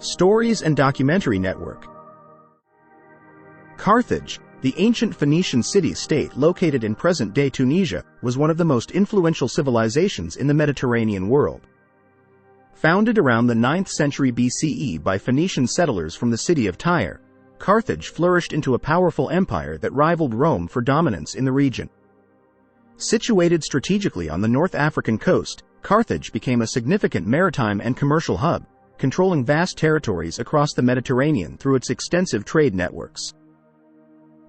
Stories and Documentary Network. Carthage, the ancient Phoenician city-state located in present-day Tunisia, was one of the most influential civilizations in the Mediterranean world. Founded around the 9th century BCE by Phoenician settlers from the city of Tyre, Carthage flourished into a powerful empire that rivaled Rome for dominance in the region. Situated strategically on the North African coast, Carthage became a significant maritime and commercial hub, controlling vast territories across the Mediterranean through its extensive trade networks.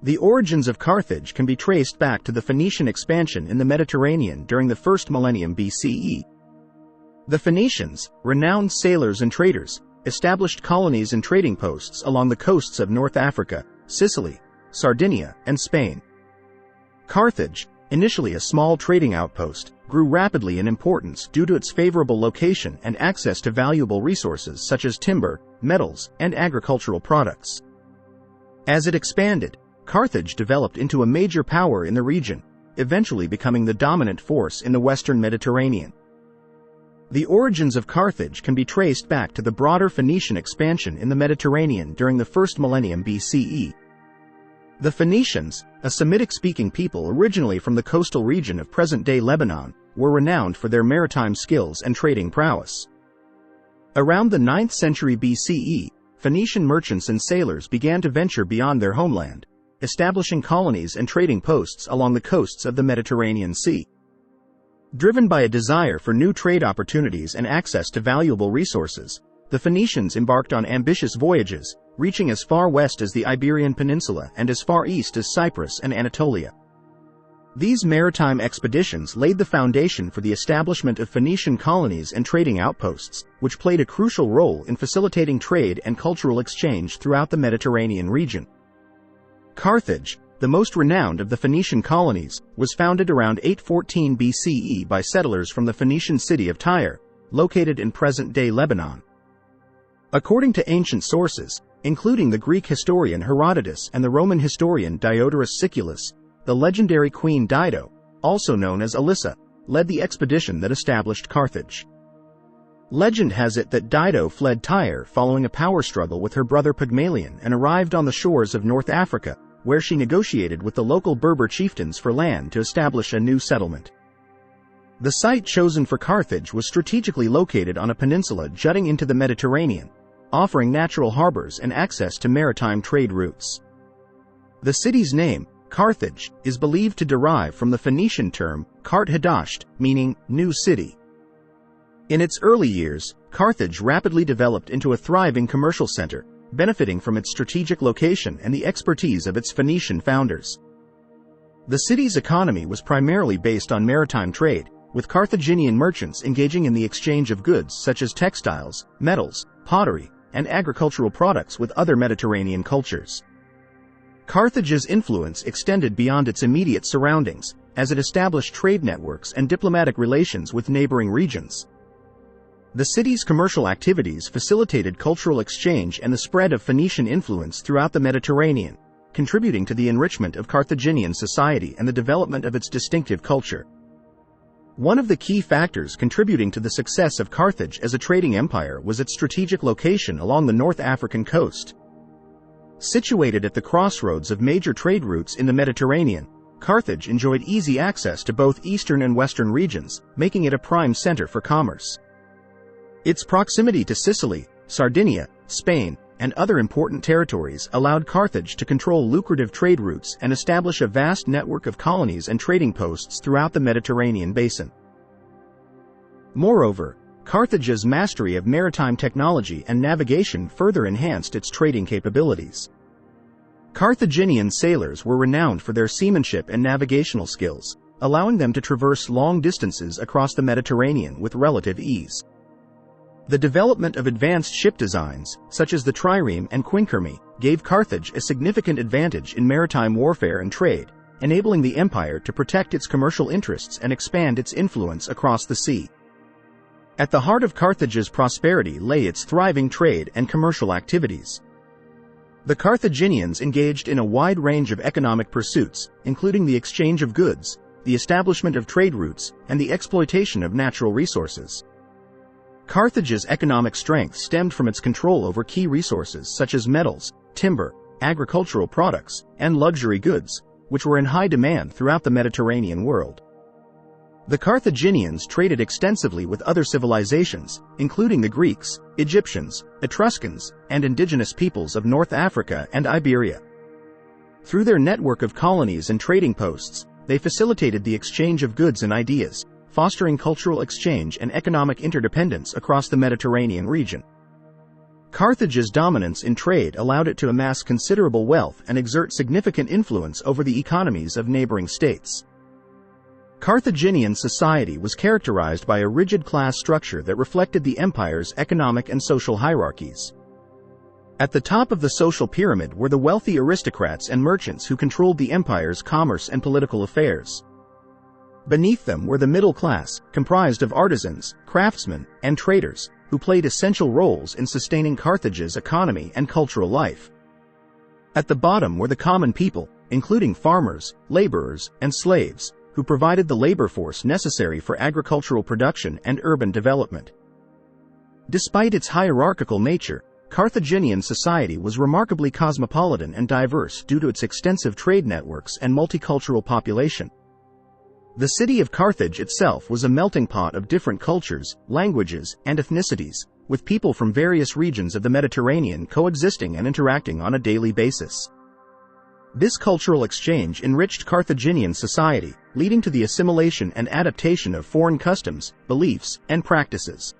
The origins of Carthage can be traced back to the Phoenician expansion in the Mediterranean during the first millennium BCE. The Phoenicians, renowned sailors and traders, established colonies and trading posts along the coasts of North Africa, Sicily, Sardinia, and Spain. Carthage, initially a small trading outpost, grew rapidly in importance due to its favorable location and access to valuable resources such as timber, metals, and agricultural products. As it expanded, Carthage developed into a major power in the region, eventually becoming the dominant force in the western Mediterranean. The origins of Carthage can be traced back to the broader Phoenician expansion in the Mediterranean during the first millennium BCE. The Phoenicians, a Semitic-speaking people originally from the coastal region of present-day Lebanon, were renowned for their maritime skills and trading prowess. Around the 9th century BCE, Phoenician merchants and sailors began to venture beyond their homeland, establishing colonies and trading posts along the coasts of the Mediterranean Sea. Driven by a desire for new trade opportunities and access to valuable resources, the Phoenicians embarked on ambitious voyages, reaching as far west as the Iberian Peninsula and as far east as Cyprus and Anatolia. These maritime expeditions laid the foundation for the establishment of Phoenician colonies and trading outposts, which played a crucial role in facilitating trade and cultural exchange throughout the Mediterranean region. Carthage, the most renowned of the Phoenician colonies, was founded around 814 BCE by settlers from the Phoenician city of Tyre, located in present-day Lebanon. According to ancient sources, including the Greek historian Herodotus and the Roman historian Diodorus Siculus, the legendary Queen Dido, also known as Alyssa, led the expedition that established Carthage. Legend has it that Dido fled Tyre following a power struggle with her brother Pygmalion and arrived on the shores of North Africa, where she negotiated with the local Berber chieftains for land to establish a new settlement. The site chosen for Carthage was strategically located on a peninsula jutting into the Mediterranean, offering natural harbors and access to maritime trade routes. The city's name, Carthage, is believed to derive from the Phoenician term Kart-Hadasht, meaning new city. In its early years, Carthage rapidly developed into a thriving commercial center, benefiting from its strategic location and the expertise of its Phoenician founders. The city's economy was primarily based on maritime trade, with Carthaginian merchants engaging in the exchange of goods such as textiles, metals, pottery, and agricultural products with other Mediterranean cultures. Carthage's influence extended beyond its immediate surroundings, as it established trade networks and diplomatic relations with neighboring regions. The city's commercial activities facilitated cultural exchange and the spread of Phoenician influence throughout the Mediterranean, contributing to the enrichment of Carthaginian society and the development of its distinctive culture. One of the key factors contributing to the success of Carthage as a trading empire was its strategic location along the North African coast. Situated at the crossroads of major trade routes in the Mediterranean, Carthage enjoyed easy access to both eastern and western regions, making it a prime center for commerce. Its proximity to Sicily, Sardinia, Spain, and other important territories allowed Carthage to control lucrative trade routes and establish a vast network of colonies and trading posts throughout the Mediterranean basin. Moreover, Carthage's mastery of maritime technology and navigation further enhanced its trading capabilities. Carthaginian sailors were renowned for their seamanship and navigational skills, allowing them to traverse long distances across the Mediterranean with relative ease. The development of advanced ship designs, such as the trireme and quinquereme, gave Carthage a significant advantage in maritime warfare and trade, enabling the empire to protect its commercial interests and expand its influence across the sea. At the heart of Carthage's prosperity lay its thriving trade and commercial activities. The Carthaginians engaged in a wide range of economic pursuits, including the exchange of goods, the establishment of trade routes, and the exploitation of natural resources. Carthage's economic strength stemmed from its control over key resources such as metals, timber, agricultural products, and luxury goods, which were in high demand throughout the Mediterranean world. The Carthaginians traded extensively with other civilizations, including the Greeks, Egyptians, Etruscans, and indigenous peoples of North Africa and Iberia. Through their network of colonies and trading posts, they facilitated the exchange of goods and ideas, fostering cultural exchange and economic interdependence across the Mediterranean region. Carthage's dominance in trade allowed it to amass considerable wealth and exert significant influence over the economies of neighboring states. Carthaginian society was characterized by a rigid class structure that reflected the empire's economic and social hierarchies. At the top of the social pyramid were the wealthy aristocrats and merchants who controlled the empire's commerce and political affairs. Beneath them were the middle class, comprised of artisans, craftsmen, and traders, who played essential roles in sustaining Carthage's economy and cultural life. At the bottom were the common people, including farmers, laborers, and slaves, who provided the labor force necessary for agricultural production and urban development. Despite its hierarchical nature, Carthaginian society was remarkably cosmopolitan and diverse due to its extensive trade networks and multicultural population. The city of Carthage itself was a melting pot of different cultures, languages, and ethnicities, with people from various regions of the Mediterranean coexisting and interacting on a daily basis. This cultural exchange enriched Carthaginian society, leading to the assimilation and adaptation of foreign customs, beliefs, and practices.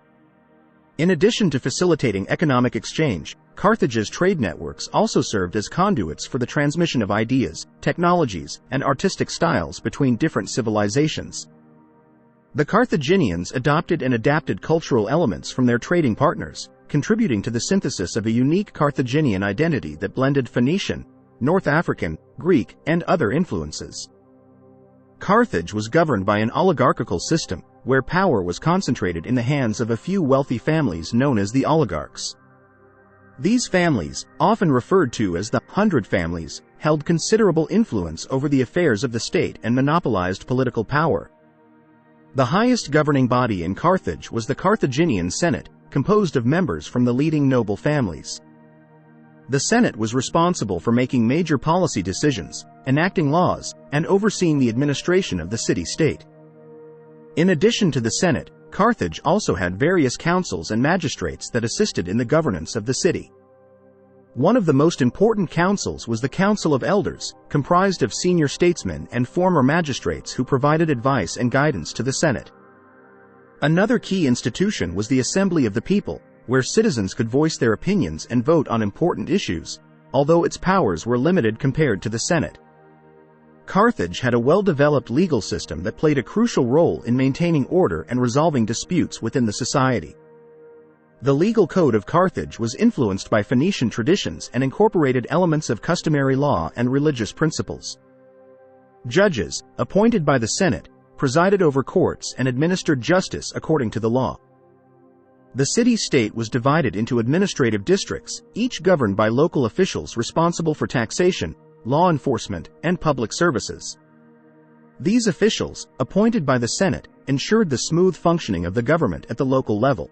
In addition to facilitating economic exchange, Carthage's trade networks also served as conduits for the transmission of ideas, technologies, and artistic styles between different civilizations. The Carthaginians adopted and adapted cultural elements from their trading partners, contributing to the synthesis of a unique Carthaginian identity that blended Phoenician, North African, Greek, and other influences. Carthage was governed by an oligarchical system, where power was concentrated in the hands of a few wealthy families known as the oligarchs. These families, often referred to as the Hundred Families, held considerable influence over the affairs of the state and monopolized political power. The highest governing body in Carthage was the Carthaginian Senate, composed of members from the leading noble families. The Senate was responsible for making major policy decisions, enacting laws, and overseeing the administration of the city-state. In addition to the Senate, Carthage also had various councils and magistrates that assisted in the governance of the city. One of the most important councils was the Council of Elders, comprised of senior statesmen and former magistrates who provided advice and guidance to the Senate. Another key institution was the Assembly of the People, where citizens could voice their opinions and vote on important issues, although its powers were limited compared to the Senate. Carthage had a well-developed legal system that played a crucial role in maintaining order and resolving disputes within the society. The legal code of Carthage was influenced by Phoenician traditions and incorporated elements of customary law and religious principles. Judges, appointed by the Senate, presided over courts and administered justice according to the law. The city-state was divided into administrative districts, each governed by local officials responsible for taxation, law enforcement, and public services. These officials, appointed by the Senate, ensured the smooth functioning of the government at the local level.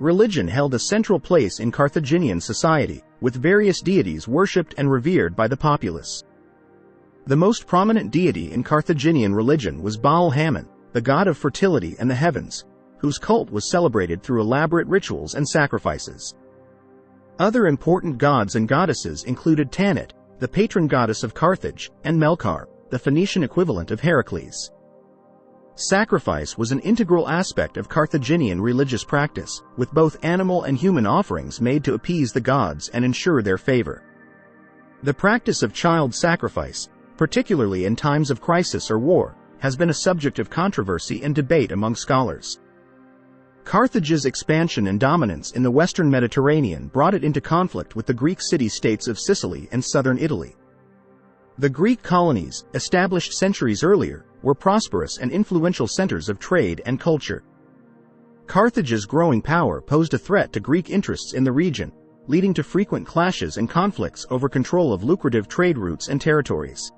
Religion held a central place in Carthaginian society, with various deities worshipped and revered by the populace. The most prominent deity in Carthaginian religion was Baal-Hamon, the god of fertility and the heavens, whose cult was celebrated through elaborate rituals and sacrifices. Other important gods and goddesses included Tanit, the patron goddess of Carthage, and Melkar, the Phoenician equivalent of Heracles. Sacrifice was an integral aspect of Carthaginian religious practice, with both animal and human offerings made to appease the gods and ensure their favor. The practice of child sacrifice, particularly in times of crisis or war, has been a subject of controversy and debate among scholars. Carthage's expansion and dominance in the western Mediterranean brought it into conflict with the Greek city-states of Sicily and southern Italy. The Greek colonies, established centuries earlier, were prosperous and influential centers of trade and culture. Carthage's growing power posed a threat to Greek interests in the region, leading to frequent clashes and conflicts over control of lucrative trade routes and territories.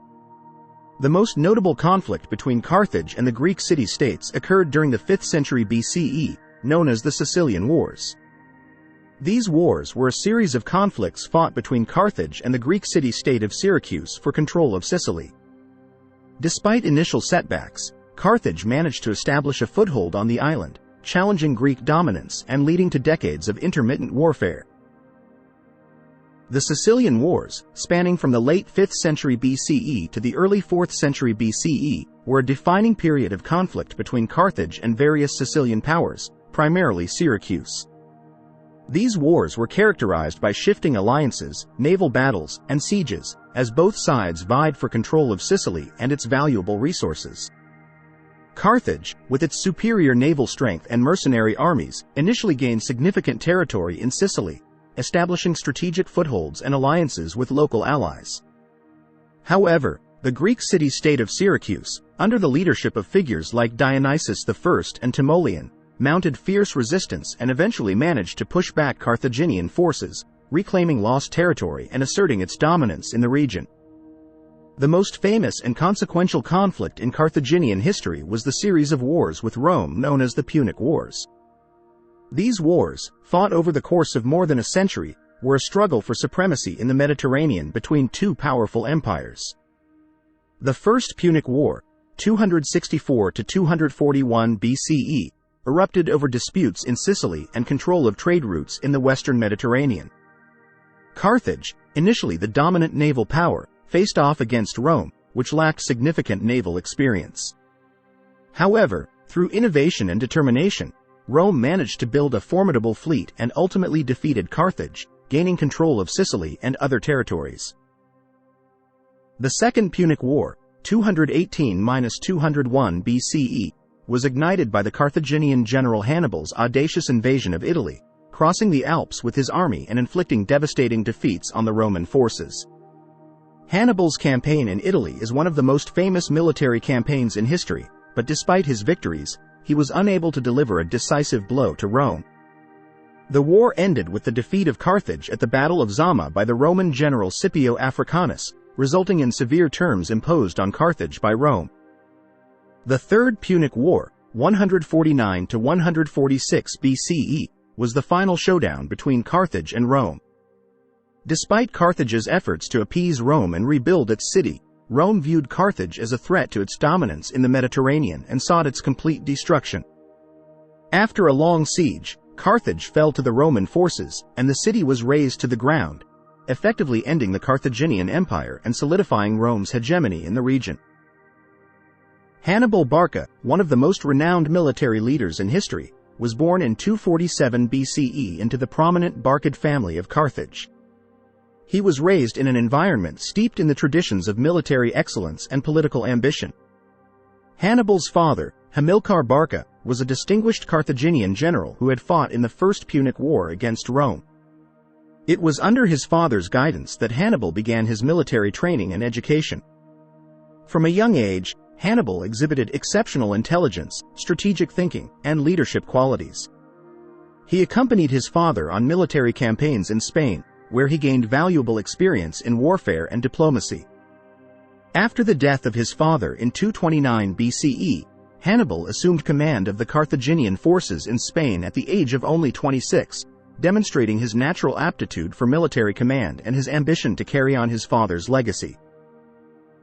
The most notable conflict between Carthage and the Greek city-states occurred during the 5th century BCE, known as the Sicilian Wars. These wars were a series of conflicts fought between Carthage and the Greek city-state of Syracuse for control of Sicily. Despite initial setbacks, Carthage managed to establish a foothold on the island, challenging Greek dominance and leading to decades of intermittent warfare. The Sicilian Wars, spanning from the late 5th century BCE to the early 4th century BCE, were a defining period of conflict between Carthage and various Sicilian powers, primarily Syracuse. These wars were characterized by shifting alliances, naval battles, and sieges, as both sides vied for control of Sicily and its valuable resources. Carthage, with its superior naval strength and mercenary armies, initially gained significant territory in Sicily, establishing strategic footholds and alliances with local allies. However, the Greek city-state of Syracuse, under the leadership of figures like Dionysius I and Timoleon, mounted fierce resistance and eventually managed to push back Carthaginian forces, reclaiming lost territory and asserting its dominance in the region. The most famous and consequential conflict in Carthaginian history was the series of wars with Rome known as the Punic Wars. These wars, fought over the course of more than a century, were a struggle for supremacy in the Mediterranean between two powerful empires. The First Punic War, 264 to 241 BCE, erupted over disputes in Sicily and control of trade routes in the western Mediterranean. Carthage, initially the dominant naval power, faced off against Rome, which lacked significant naval experience. However, through innovation and determination, Rome managed to build a formidable fleet and ultimately defeated Carthage, gaining control of Sicily and other territories. The Second Punic War, 218–201 BCE, was ignited by the Carthaginian general Hannibal's audacious invasion of Italy, crossing the Alps with his army and inflicting devastating defeats on the Roman forces. Hannibal's campaign in Italy is one of the most famous military campaigns in history, but despite his victories, he was unable to deliver a decisive blow to Rome. The war ended with the defeat of Carthage at the Battle of Zama by the Roman general Scipio Africanus, resulting in severe terms imposed on Carthage by Rome. The Third Punic War, 149 to 146 BCE, was the final showdown between Carthage and Rome. Despite Carthage's efforts to appease Rome and rebuild its city, Rome viewed Carthage as a threat to its dominance in the Mediterranean and sought its complete destruction. After a long siege, Carthage fell to the Roman forces, and the city was razed to the ground, effectively ending the Carthaginian Empire and solidifying Rome's hegemony in the region. Hannibal Barca, one of the most renowned military leaders in history, was born in 247 BCE into the prominent Barcid family of Carthage. He was raised in an environment steeped in the traditions of military excellence and political ambition. Hannibal's father, Hamilcar Barca, was a distinguished Carthaginian general who had fought in the First Punic War against Rome. It was under his father's guidance that Hannibal began his military training and education. From a young age, Hannibal exhibited exceptional intelligence, strategic thinking, and leadership qualities. He accompanied his father on military campaigns in Spain, where he gained valuable experience in warfare and diplomacy. After the death of his father in 229 BCE, Hannibal assumed command of the Carthaginian forces in Spain at the age of only 26, demonstrating his natural aptitude for military command and his ambition to carry on his father's legacy.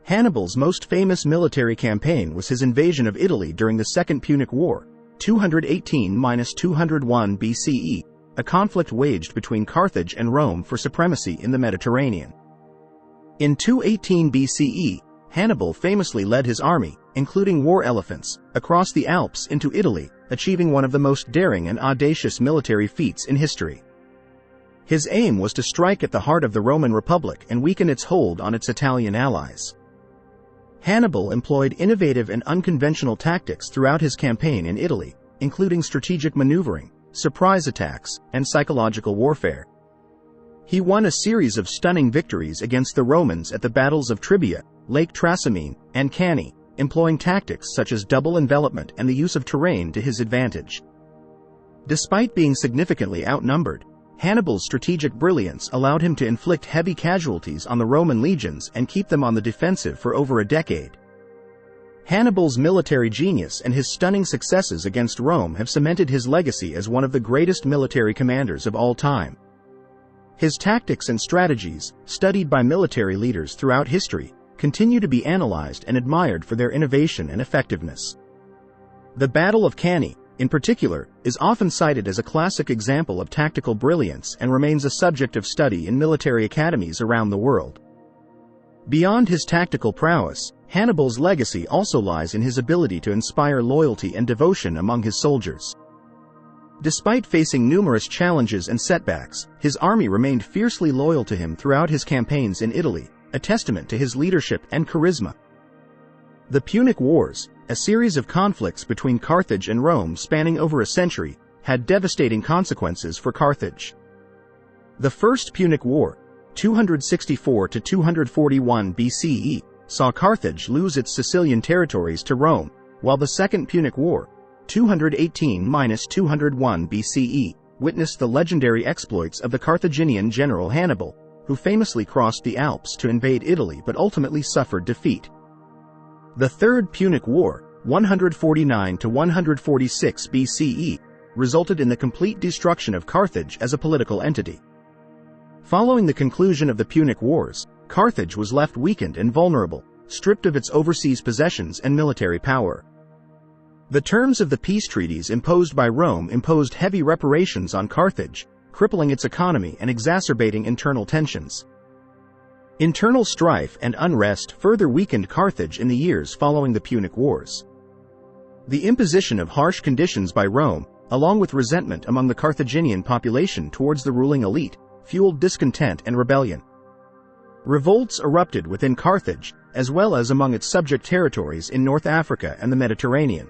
Hannibal's most famous military campaign was his invasion of Italy during the Second Punic War, 218–201 BCE, a conflict waged between Carthage and Rome for supremacy in the Mediterranean. In 218 BCE, Hannibal famously led his army, including war elephants, across the Alps into Italy, achieving one of the most daring and audacious military feats in history. His aim was to strike at the heart of the Roman Republic and weaken its hold on its Italian allies. Hannibal employed innovative and unconventional tactics throughout his campaign in Italy, including strategic maneuvering, surprise attacks, and psychological warfare. He won a series of stunning victories against the Romans at the battles of Tribia, Lake Trasimene, and Cannae, employing tactics such as double envelopment and the use of terrain to his advantage. Despite being significantly outnumbered, Hannibal's strategic brilliance allowed him to inflict heavy casualties on the Roman legions and keep them on the defensive for over a decade. Hannibal's military genius and his stunning successes against Rome have cemented his legacy as one of the greatest military commanders of all time. His tactics and strategies, studied by military leaders throughout history, continue to be analyzed and admired for their innovation and effectiveness. The Battle of Cannae, in particular, is often cited as a classic example of tactical brilliance and remains a subject of study in military academies around the world. Beyond his tactical prowess, Hannibal's legacy also lies in his ability to inspire loyalty and devotion among his soldiers. Despite facing numerous challenges and setbacks, his army remained fiercely loyal to him throughout his campaigns in Italy, a testament to his leadership and charisma. The Punic Wars, a series of conflicts between Carthage and Rome spanning over a century, had devastating consequences for Carthage. The First Punic War, 264 to 241 BCE, saw Carthage lose its Sicilian territories to Rome, while the Second Punic War, 218–201 BCE, witnessed the legendary exploits of the Carthaginian general Hannibal, who famously crossed the Alps to invade Italy but ultimately suffered defeat. The Third Punic War, 149–146 BCE, resulted in the complete destruction of Carthage as a political entity. Following the conclusion of the Punic Wars, Carthage was left weakened and vulnerable, stripped of its overseas possessions and military power. The terms of the peace treaties imposed by Rome imposed heavy reparations on Carthage, crippling its economy and exacerbating internal tensions. Internal strife and unrest further weakened Carthage in the years following the Punic Wars. The imposition of harsh conditions by Rome, along with resentment among the Carthaginian population towards the ruling elite, fueled discontent and rebellion. Revolts erupted within Carthage, as well as among its subject territories in North Africa and the Mediterranean.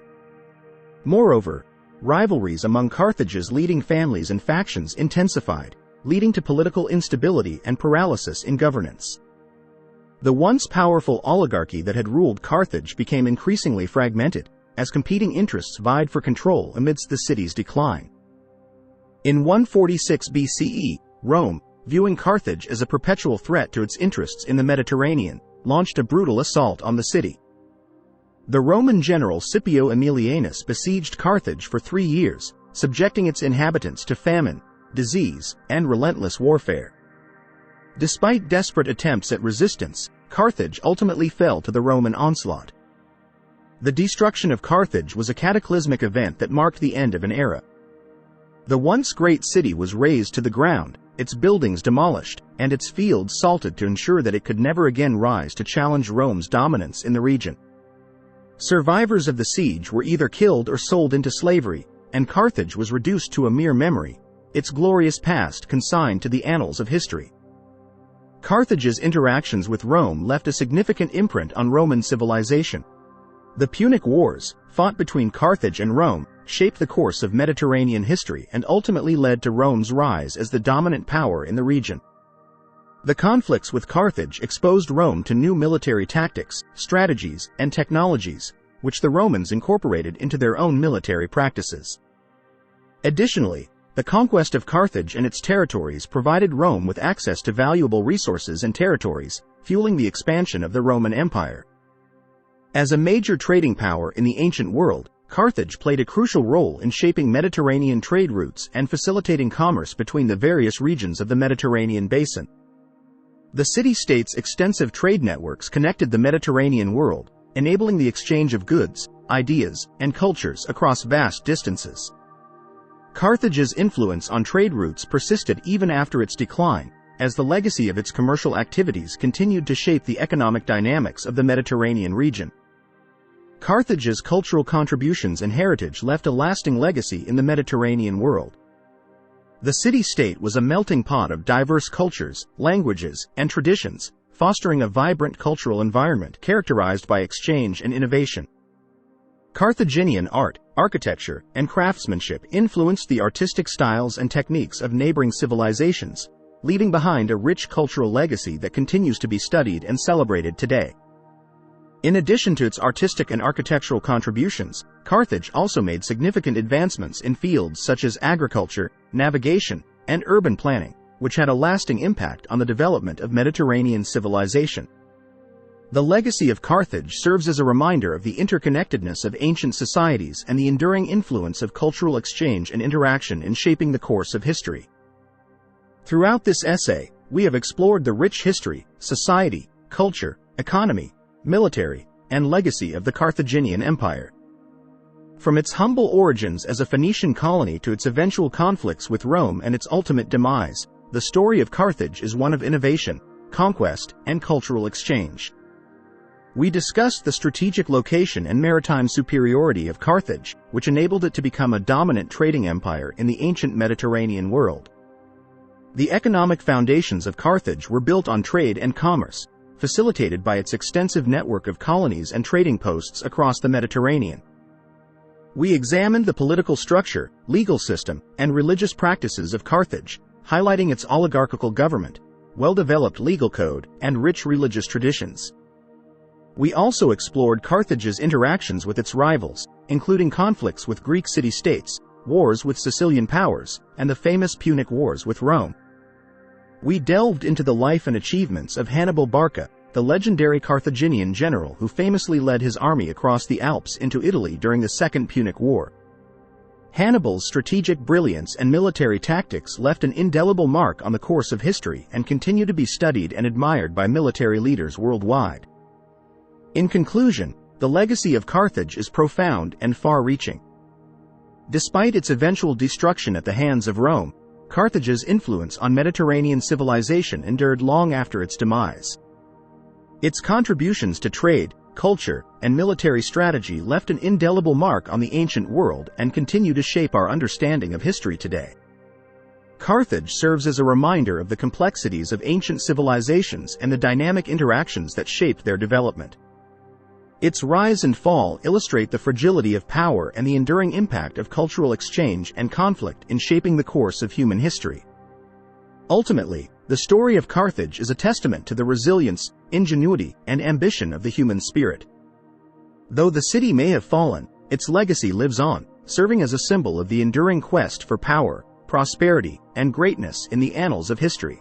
Moreover, rivalries among Carthage's leading families and factions intensified, leading to political instability and paralysis in governance. The once powerful oligarchy that had ruled Carthage became increasingly fragmented, as competing interests vied for control amidst the city's decline. In 146 BCE, Rome, viewing Carthage as a perpetual threat to its interests in the Mediterranean, launched a brutal assault on the city. The Roman general Scipio Aemilianus besieged Carthage for 3 years, subjecting its inhabitants to famine, disease, and relentless warfare. Despite desperate attempts at resistance, Carthage ultimately fell to the Roman onslaught. The destruction of Carthage was a cataclysmic event that marked the end of an era. The once great city was razed to the ground, its buildings demolished, and its fields salted to ensure that it could never again rise to challenge Rome's dominance in the region. Survivors of the siege were either killed or sold into slavery, and Carthage was reduced to a mere memory, its glorious past consigned to the annals of history. Carthage's interactions with Rome left a significant imprint on Roman civilization. The Punic Wars, fought between Carthage and Rome, shaped the course of Mediterranean history and ultimately led to Rome's rise as the dominant power in the region. The conflicts with Carthage exposed Rome to new military tactics, strategies, and technologies, which the Romans incorporated into their own military practices. Additionally, the conquest of Carthage and its territories provided Rome with access to valuable resources and territories, fueling the expansion of the Roman Empire. As a major trading power in the ancient world, Carthage played a crucial role in shaping Mediterranean trade routes and facilitating commerce between the various regions of the Mediterranean basin. The city-state's extensive trade networks connected the Mediterranean world, enabling the exchange of goods, ideas, and cultures across vast distances. Carthage's influence on trade routes persisted even after its decline, as the legacy of its commercial activities continued to shape the economic dynamics of the Mediterranean region. Carthage's cultural contributions and heritage left a lasting legacy in the Mediterranean world. The city-state was a melting pot of diverse cultures, languages, and traditions, fostering a vibrant cultural environment characterized by exchange and innovation. Carthaginian art, architecture, and craftsmanship influenced the artistic styles and techniques of neighboring civilizations, leaving behind a rich cultural legacy that continues to be studied and celebrated today. In addition to its artistic and architectural contributions, Carthage also made significant advancements in fields such as agriculture, navigation, and urban planning, which had a lasting impact on the development of Mediterranean civilization. The legacy of Carthage serves as a reminder of the interconnectedness of ancient societies and the enduring influence of cultural exchange and interaction in shaping the course of history. Throughout this essay, we have explored the rich history, society, culture, economy, military, and legacy of the Carthaginian Empire. From its humble origins as a Phoenician colony to its eventual conflicts with Rome and its ultimate demise, the story of Carthage is one of innovation, conquest, and cultural exchange. We discussed the strategic location and maritime superiority of Carthage, which enabled it to become a dominant trading empire in the ancient Mediterranean world. The economic foundations of Carthage were built on trade and commerce, facilitated by its extensive network of colonies and trading posts across the Mediterranean. We examined the political structure, legal system, and religious practices of Carthage, highlighting its oligarchical government, well-developed legal code, and rich religious traditions. We also explored Carthage's interactions with its rivals, including conflicts with Greek city-states, wars with Sicilian powers, and the famous Punic Wars with Rome. We delved into the life and achievements of Hannibal Barca, the legendary Carthaginian general who famously led his army across the Alps into Italy during the Second Punic War. Hannibal's strategic brilliance and military tactics left an indelible mark on the course of history and continue to be studied and admired by military leaders worldwide. In conclusion, the legacy of Carthage is profound and far-reaching. Despite its eventual destruction at the hands of Rome, Carthage's influence on Mediterranean civilization endured long after its demise. Its contributions to trade, culture, and military strategy left an indelible mark on the ancient world and continue to shape our understanding of history today. Carthage serves as a reminder of the complexities of ancient civilizations and the dynamic interactions that shaped their development. Its rise and fall illustrate the fragility of power and the enduring impact of cultural exchange and conflict in shaping the course of human history. Ultimately, the story of Carthage is a testament to the resilience, ingenuity, and ambition of the human spirit. Though the city may have fallen, its legacy lives on, serving as a symbol of the enduring quest for power, prosperity, and greatness in the annals of history.